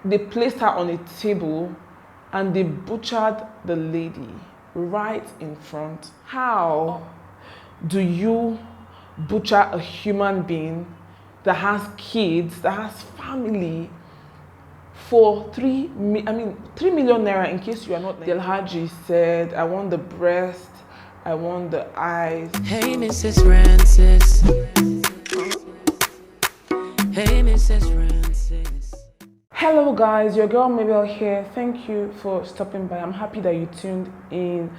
They placed her on a table and they butchered the lady right in front. How do you butcher a human being that has kids, that has family, for 3 million naira? In case you are not, the Alhaji said, I want the breast, I want the eyes. Hey, Mrs. Francis. Hey, Mrs. Francis. Hello guys, your girl Mabel here. Thank you for stopping by. I'm happy that you tuned in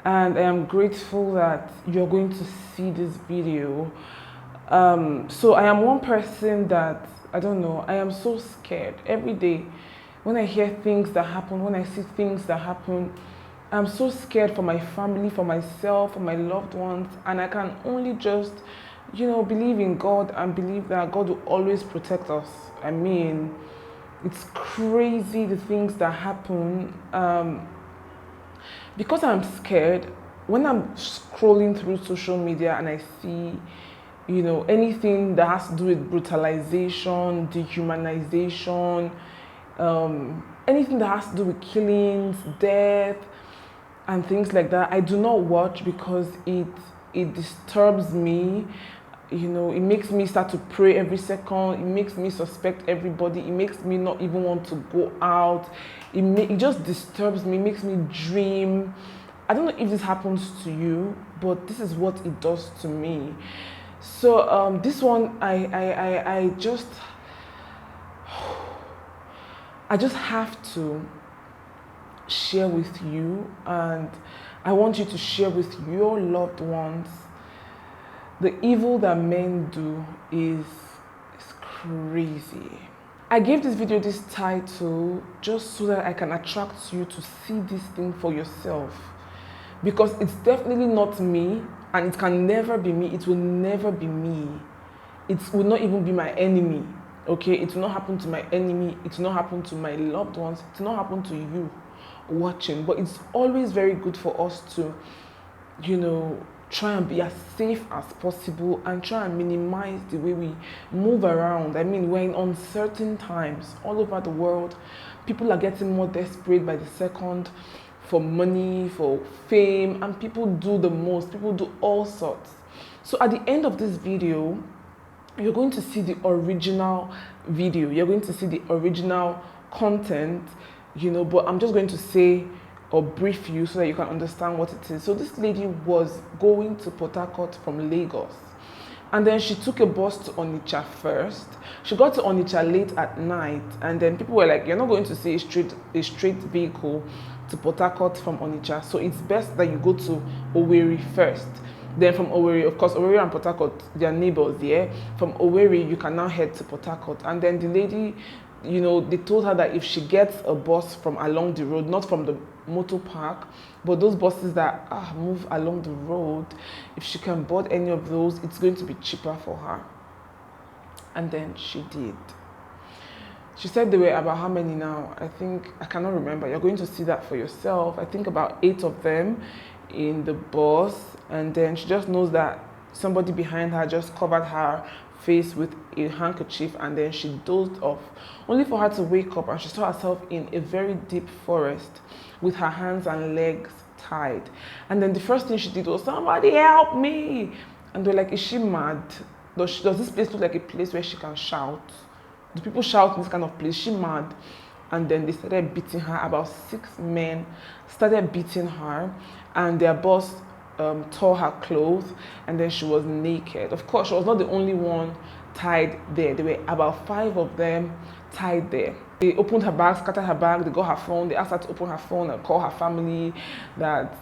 and I am grateful that you're going to see this video. So I am one person that, I don't know, I am so scared every day when I hear things that happen, when I see things that happen. I'm so scared for my family, for myself, for my loved ones, and I can only just, believe in God and believe that God will always protect us. I mean, it's crazy the things that happen. Because I'm scared, when I'm scrolling through social media and I see, anything that has to do with brutalization, dehumanization, anything that has to do with killings, death, and things like that, I do not watch because it disturbs me. It makes me start to pray every second. It makes me suspect everybody. It makes me not even want to go out. It just disturbs me. It makes me dream. I don't know if this happens to you, but this is what it does to me. So this one, I just have to share with you, and I want you to share with your loved ones. The evil that men do is crazy. I gave this video this title just so that I can attract you to see this thing for yourself, because it's definitely not me and it can never be me. It will never be me. It will not even be my enemy. Okay, it will not happen to my enemy. It will not happen to my loved ones. It will not happen to you watching. But it's always very good for us to, try and be as safe as possible and try and minimize the way we move around. I mean, we're in uncertain times all over the world. People are getting more desperate by the second for money, for fame, and people do the most. People do all sorts. So at the end of this video, you're going to see the original video. You're going to see the original content, but I'm just going to say or brief you so that you can understand what it is. So this lady was going to Port Harcourt from Lagos, and then she took a bus to Onitsha first. She got to Onitsha late at night, and then people were like, you're not going to see a straight vehicle to Port Harcourt from Onitsha, so it's best that you go to Owerri first. Then from Owerri, of course, Owerri and Port Harcourt, they are neighbors, yeah? From Owerri, you can now head to Port Harcourt. And then the lady, they told her that if she gets a bus from along the road, not from the motor park, but those buses that move along the road, if she can board any of those, it's going to be cheaper for her. And then she did. She said there were about how many now? I cannot remember. You're going to see that for yourself. I think about 8 of them in the bus, and then she just knows that somebody behind her just covered her face with a handkerchief, and then she dozed off, only for her to wake up and she saw herself in a very deep forest with her hands and legs tied. And then the first thing she did was, somebody help me. And they're like, is she mad? Does this place look like a place where she can shout? Do people shout in this kind of place? Is she mad? And then they started beating her. About 6 men started beating her, and their boss tore her clothes, and then she was naked. Of course, she was not the only one tied there. There were about 5 of them tied there. They opened her bag, scattered her bag, they got her phone, they asked her to open her phone and call her family, that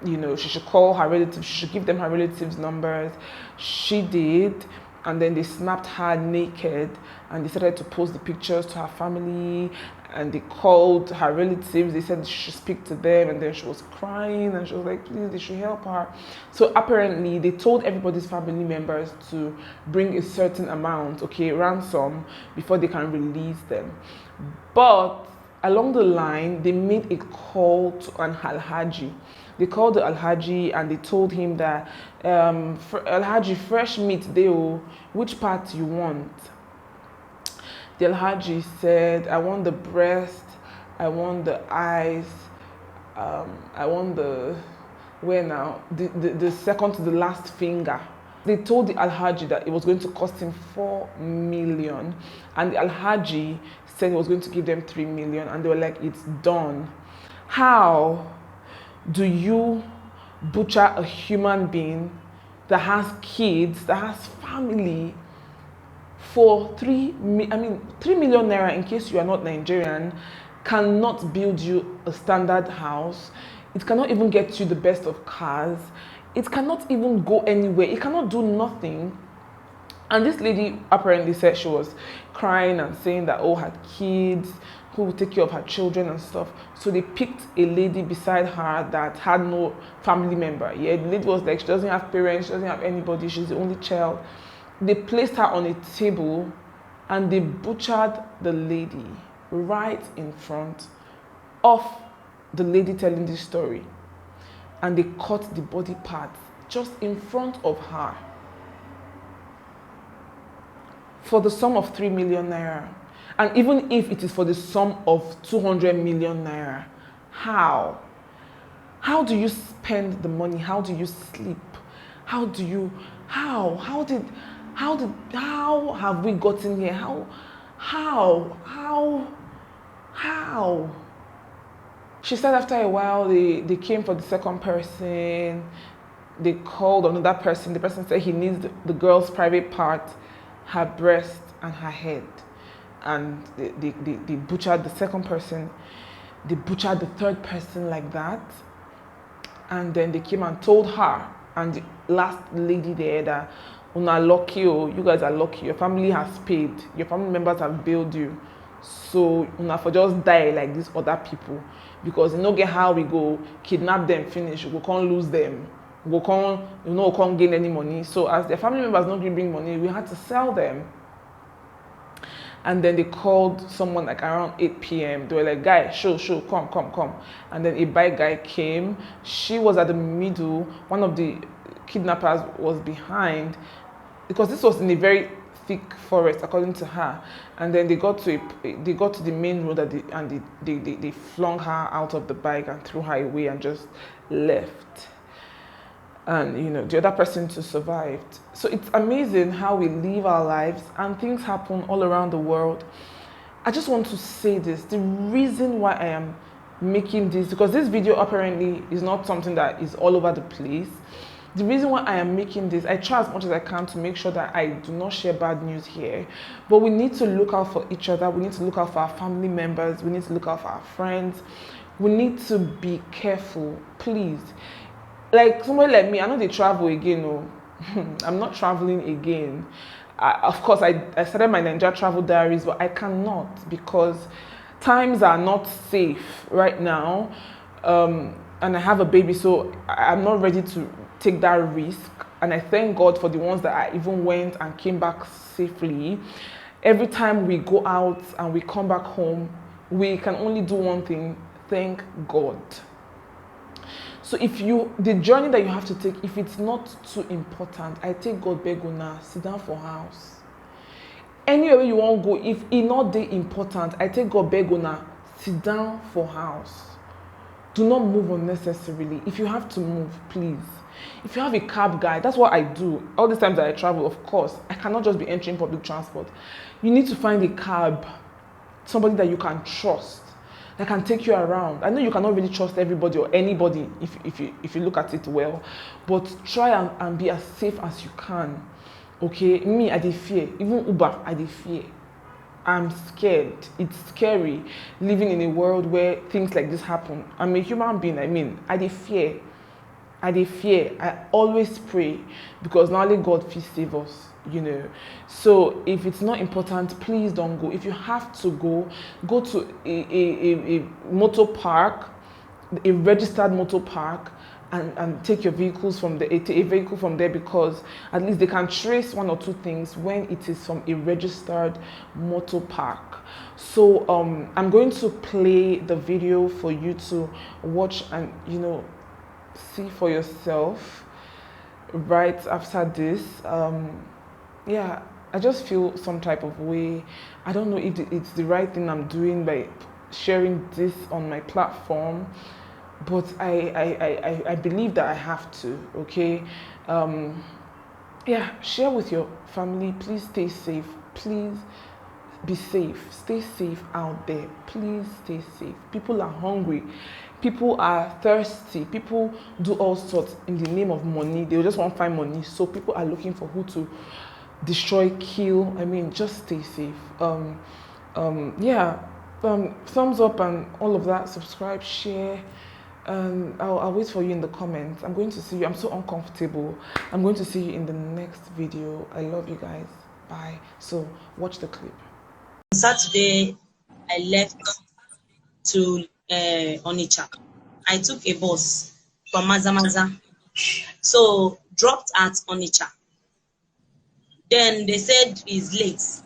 she should call her relatives, she should give them her relatives' numbers. She did. And then they snapped her naked and they started to post the pictures to her family, and they called her relatives. They said she should speak to them, and then she was crying and she was like, please, they should help her. So apparently they told everybody's family members to bring a certain amount, ransom, before they can release them. But along the line, they made a call to an Alhaji. They called the Alhaji and they told him that, Alhaji, fresh meat, which part you want? The Alhaji said, I want the breast, I want the eyes, I want the, where now? The second to the last finger. They told the Alhaji that it was going to cost him 4 million, and the Alhaji said he was going to give them 3 million, and they were like, it's done. How do you butcher a human being that has kids, that has family, for 3 million naira, in case you are not Nigerian, cannot build you a standard house. It cannot even get you the best of cars. It cannot even go anywhere. It cannot do nothing. And this lady apparently said she was crying and saying that, oh, had kids, who would take care of her children and stuff. So they picked a lady beside her that had no family member. Yeah, the lady was like, she doesn't have parents, she doesn't have anybody, she's the only child. They placed her on a table and they butchered the lady right in front of the lady telling this story. And they cut the body parts just in front of her for the sum of 3 million naira. And even if it is for the sum of 200 million naira, how? How do you spend the money? How do you sleep? How have we gotten here? How? She said after a while, they came for the second person. They called another person. The person said he needs the girl's private part, her breast and her head. And they butchered the second person. They butchered the third person like that. And then they came and told her and the last lady there that, una lucky, oh, you guys are lucky. Your family has paid. Your family members have billed you. So una for just die like these other people. Because you know get how we go kidnap them, finish, we can't lose them. We can't gain any money. So as their family members not going to bring money, we had to sell them. And then they called someone like around 8 p.m. They were like, guy, show, come. And then a bike guy came. She was at the middle. One of the kidnappers was behind, because this was in a very thick forest, according to her. And then they got to the main road and they flung her out of the bike and threw her away and just left. And the other person too survived. So it's amazing how we live our lives and things happen all around the world. I just want to say this, the reason why I am making this, because this video apparently is not something that is all over the place. The reason why I am making this, I try as much as I can to make sure that I do not share bad news here. But we need to look out for each other. We need to look out for our family members. We need to look out for our friends. We need to be careful, please. Like somebody like me, I know they travel again. No, I'm not traveling again. Of course, I started my Nigeria travel diaries, but I cannot because times are not safe right now. And I have a baby, so I'm not ready to take that risk. And I thank God for the ones that I even went and came back safely. Every time we go out and we come back home, we can only do one thing: thank God. So the journey that you have to take, if it's not too important, I take God beg una, sit down for house. Anywhere you want to go, if it's not that important, I take God beg una, sit down for house. Do not move unnecessarily. If you have to move, please. If you have a cab guy, that's what I do. All these times that I travel, of course, I cannot just be entering public transport. You need to find a cab, somebody that you can trust, that can take you around. I know you cannot really trust everybody or anybody if you look at it well, but try and be as safe as you can. Okay, me, I dey fear. Even Uber, I dey fear. I'm scared. It's scary living in a world where things like this happen. I'm a human being. I dey fear. I always pray because not only God will save us. So if it's not important, please don't go. If you have to go to a motor park, a registered motor park, and take your vehicles from there, a vehicle from there, because at least they can trace one or two things when it is from a registered motor park. So I'm going to play the video for you to watch and see for yourself right after this. Yeah, I just feel some type of way. I don't know if it's the right thing I'm doing by sharing this on my platform, but I believe that I have to, okay? Um, yeah, share with your family. Please stay safe. Please be safe. Stay safe out there. Please stay safe. People are hungry. People are thirsty. People do all sorts in the name of money. They just want to find money. So people are looking for who to destroy, kill. I mean, just stay safe. Yeah. Thumbs up and all of that. Subscribe, share. I'll wait for you in the comments. I'm going to see you. I'm so uncomfortable. I'm going to see you in the next video. I love you guys. Bye. So watch the clip. Saturday, I left to Onitsha. I took a bus from Mazamaza. So dropped at Onitsha. Then they said it's late.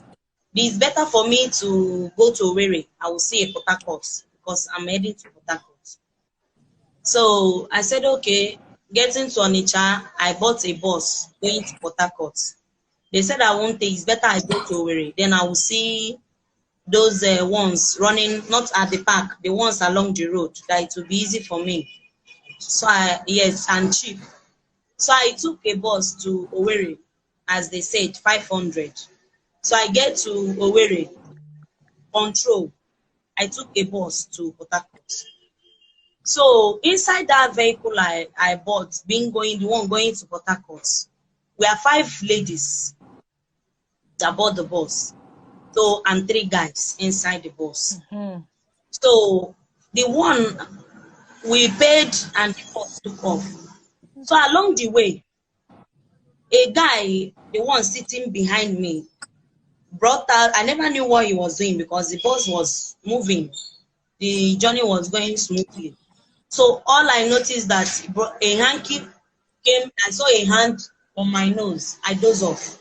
It's better for me to go to Owerri. I will see a Port Harcourt because I'm heading to Port Harcourt. So I said, okay, getting to Onitsha, I bought a bus going to Port Harcourt. They said I won't take, it's better I go to Owerri. Then I will see those ones running, not at the park, the ones along the road, that it will be easy for me. So yes, and cheap. So I took a bus to Owerri, as they said, 500. So I get to Owerri, control. I took a bus to Port Harcourt. So inside that vehicle I bought, the one going to Port Harcourt, we are 5 ladies that bought the bus. So, and 3 guys inside the bus. So the one we paid and the bus took off. So along the way, a guy, the one sitting behind me, brought out, I never knew what he was doing because the bus was moving. The journey was going smoothly. So all I noticed that he brought a hanky came, I saw a hand on my nose. I dozed off.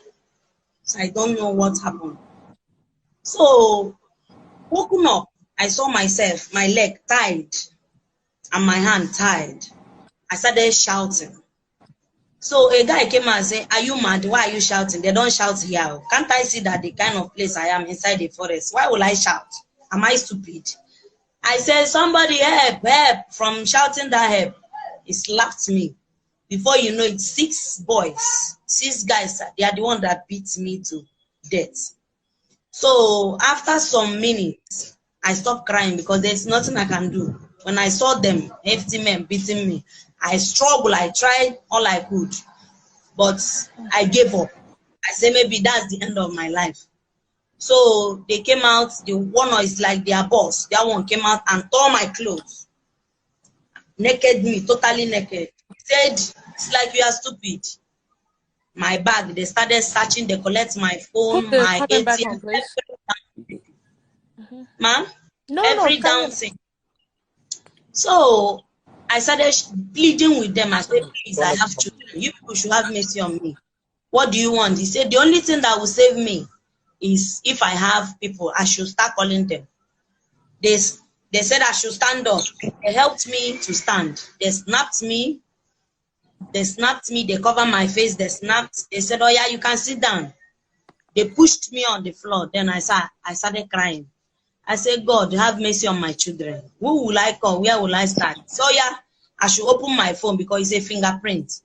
So I don't know what happened. So woken up, I saw myself, my leg tied and my hand tied. I started shouting. So a guy came and said, are you mad? Why are you shouting? They don't shout here. Can't I see that the kind of place I am inside the forest? Why will I shout? Am I stupid? I said, somebody help, help. From shouting that help, he slapped me. Before you know it, 6 boys, 6 guys, they are the one that beat me to death. So after some minutes, I stopped crying because there's nothing I can do. When I saw them, hefty men beating me, I struggled, I tried all I could, but I gave up. I said, maybe that's the end of my life. So they came out, the one is like their boss, that one came out and tore my clothes. Naked me, totally naked. He said, it's like you are stupid. My bag, they started searching, they collect my phone, my ATM, ma'am, every down thing. So I started pleading with them. I said, please, I have children. You people should have mercy on me. What do you want? He said, the only thing that will save me is if I have people, I should start calling them. They said I should stand up. They helped me to stand. They snapped me. They covered my face. They snapped. They said, oh yeah, you can sit down. They pushed me on the floor. Then I started crying. I said, God, have mercy on my children. Who will I call? Where will I start? So yeah, I should open my phone because it's a fingerprint.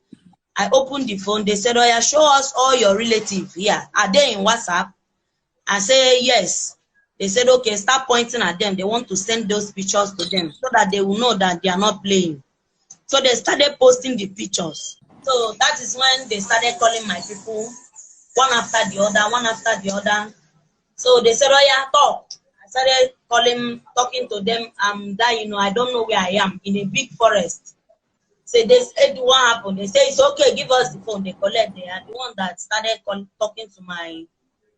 I opened the phone. They said, oh yeah, show us all your relatives here. Are they in WhatsApp? I say, yes. They said, okay, start pointing at them. They want to send those pictures to them so that they will know that they are not playing. So they started posting the pictures. So that is when they started calling my people, one after the other, one after the other. So they said, oh yeah, talk. I started talking to them. I don't know where I am, in a big forest. So they said, what happened? They say, it's okay, give us the phone. They collect. They are the one that started talking to my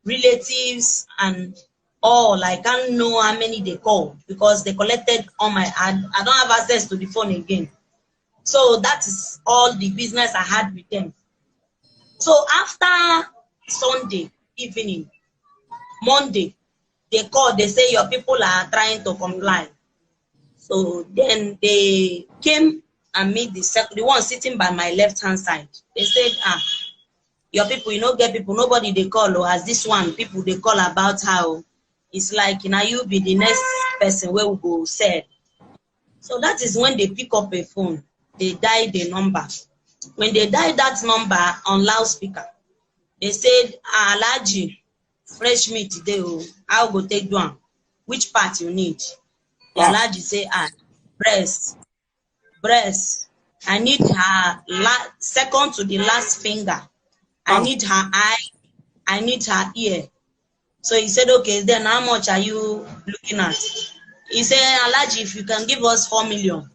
relatives and all. I can't know how many they called because they collected on my ad. I don't have access to the phone again. So that is all the business I had with them. So after Sunday evening, Monday, they called, they say your people are trying to comply. So then they came and meet the one sitting by my left hand side. They said, your people, you know, get people, nobody they call, or as this one, people they call about how it's like, now you be the next person where we go said. So that is when they pick up a phone, they dial the number. When they dial that number on loudspeaker, they said, Alaji, fresh meat today, I'll go take one. Which part you need? The Alaji say, breast. I need her second to the last finger. I need her eye. I need her ear. So he said, okay, then how much are you looking at? He said, Alaji, if you can give us 4 million,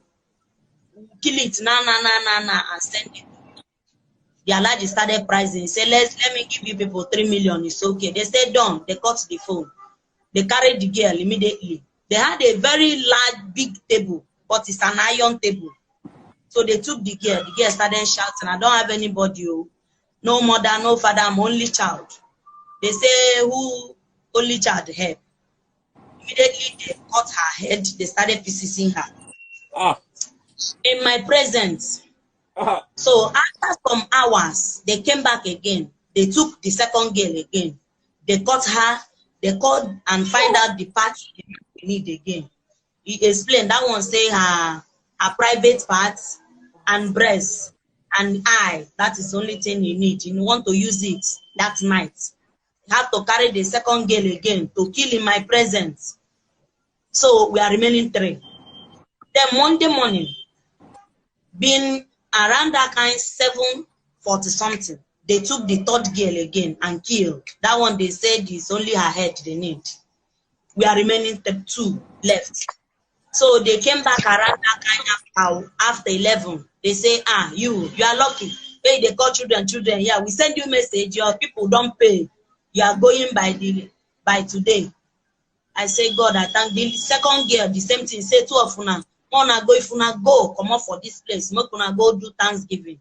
kill it, and send it. The Alaji started pricing. He said, let me give you people 3 million. It's okay. They said, done. They cut the phone. They carried the girl immediately. They had a very large, big table, but it's an iron table. So they took the girl. The girl started shouting, I don't have anybody. No mother, no father, I'm only child. They say, who only child help? Immediately they cut her head. They started piecing her. In my presence. So after some hours, they came back again. They took the second girl again. They cut her. They cut and find out the parts they need again. He explained that one say her private parts and breast and eye. That is the only thing you need. You want to use it that night. You have to carry the second girl again to kill in my presence. So we are remaining 3. Then Monday morning, being around that kind 7:40 something, they took the third girl again and killed. That one they said is only her head they need. We are remaining 2 left. So they came back around that kind of after 11. They say, you are lucky. Hey, they call children. Yeah, we send you message. Your people don't pay. You are going by today. I say, God, I thank the second girl, the same thing. Say 2 of una. Una go if una go, come up for this place. Make una go do Thanksgiving.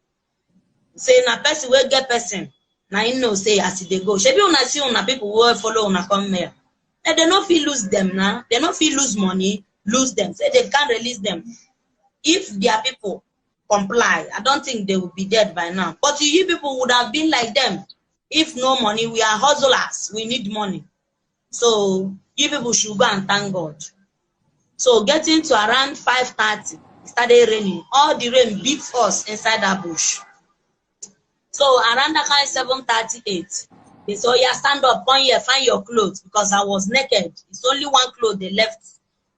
Say na person will get person. Now you know say as they go. Shebi una see una people will follow una come here. And they not feel lose them now. They not feel lose money, lose them. Say they can't release them. If their people comply, I don't think they will be dead by now. But you people would have been like them. If no money, we are hustlers. We need money. So you people should go and thank God. So getting to around 5:30, it started raining. All the rain beat us inside that bush. So around that kind 7:38, they said, yeah, stand up, come here, find your clothes, because I was naked. It's only one clothes they left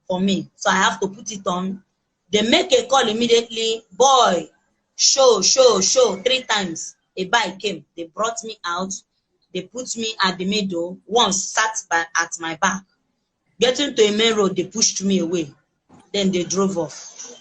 for me. So I have to put it on. They make a call immediately. Boy, show 3 times. A bike came. They brought me out. They put me at the middle. One sat at my back. Getting to a main road, they pushed me away. Then they drove off.